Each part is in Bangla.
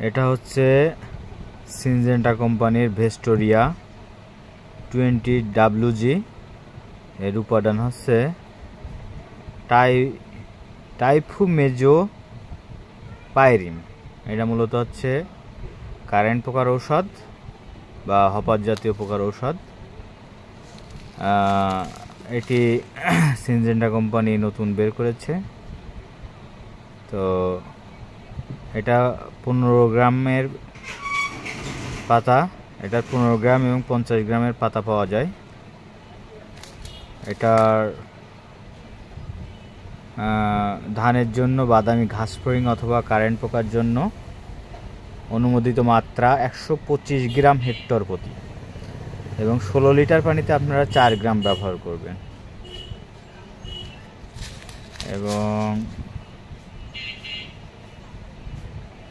এটা হচ্ছে সিনজেন্টা কোম্পানির ভেস্টোরিয়া 20WG। এর উপাদান হচ্ছে টাইফুমেজোপাইরিন। এটা মূলত হচ্ছে কারেন্ট পোকার ঔষধ বা হপার জাতীয় পোকার ঔষধ। এটি সিনজেন্টা কোম্পানি নতুন বের করেছে। তো এটা 15 গ্রামের পাতা, এটার 15 গ্রাম এবং 50 গ্রামের পাতা পাওয়া যায়। এটার ধানের জন্য বাদামি ঘাস ফড়িং অথবা কারেন্ট পোকার জন্য অনুমোদিত মাত্রা 125 গ্রাম হেক্টর প্রতি এবং 16 লিটার পানিতে আপনারা 4 গ্রাম ব্যবহার করবেন। এবং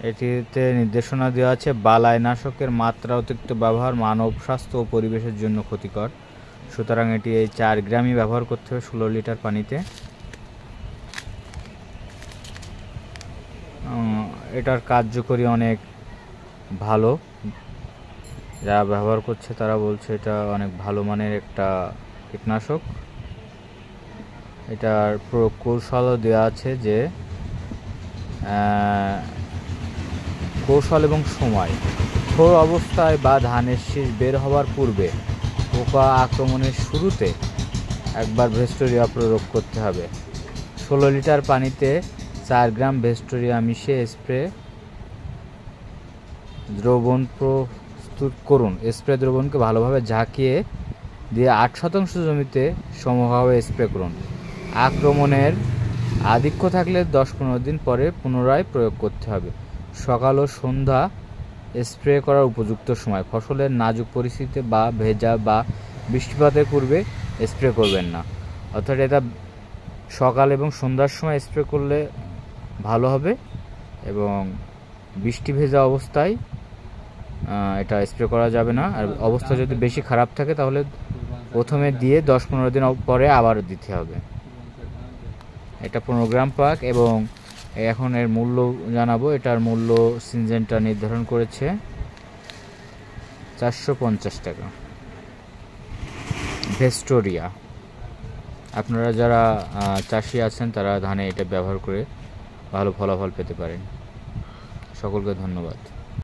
এটিতে নির্দেশনা দেওয়া আছে বালাইনাশকের মাত্রা অতিরিক্ত ব্যবহার মানব স্বাস্থ্য ও পরিবেশের জন্য ক্ষতিকর, সুতরাং এটি এই 4 গ্রামই ব্যবহার করতে হবে 16 লিটার পানিতে। এটার কার্যকরী অনেক ভালো, যারা ব্যবহার করছে তারা বলছে এটা অনেক ভালো মানের একটা কীটনাশক। এটার প্রয়োগ কৌশলও দেওয়া আছে যে কৌশল এবং সময়, থোর অবস্থায় বা ধানের শীষ বের হওয়ার পূর্বে পোকা আক্রমণের শুরুতে একবার ভেস্টোরিয়া প্রয়োগ করতে হবে। 16 লিটার পানিতে 4 গ্রাম ভেস্টোরিয়া মিশিয়ে স্প্রে দ্রবণ প্রস্তুত করুন। স্প্রে দ্রবণকে ভালোভাবে ঝাঁকিয়ে দিয়ে 8% জমিতে সমভাবে স্প্রে করুন। আক্রমণের আধিক্য থাকলে 10-15 দিন পরে পুনরায় প্রয়োগ করতে হবে। সকাল ও সন্ধ্যা স্প্রে করার উপযুক্ত সময়। ফসলের নাজুক পরিস্থিতিতে বা ভেজা বা বৃষ্টিপাতের পূর্বে স্প্রে করবেন না। অর্থাৎ এটা সকাল এবং সন্ধ্যার সময় স্প্রে করলে ভালো হবে এবং বৃষ্টি ভেজা অবস্থায় এটা স্প্রে করা যাবে না। আর অবস্থা যদি বেশি খারাপ থাকে তাহলে প্রথমে দিয়ে 10-15 দিন পরে আবার দিতে হবে। এটা 15 গ্রাম পাক এবং এখন এর মূল্য জানাবো। এটার মূল্য সিনজেন্টা নির্ধারণ করেছে 450 টাকা ভেস্টোরিয়া। আপনারা যারা চাষি আছেন তারা ধানে এটা ব্যবহার করে ভালো ফলাফল পেতে পারেন। সকলকে ধন্যবাদ।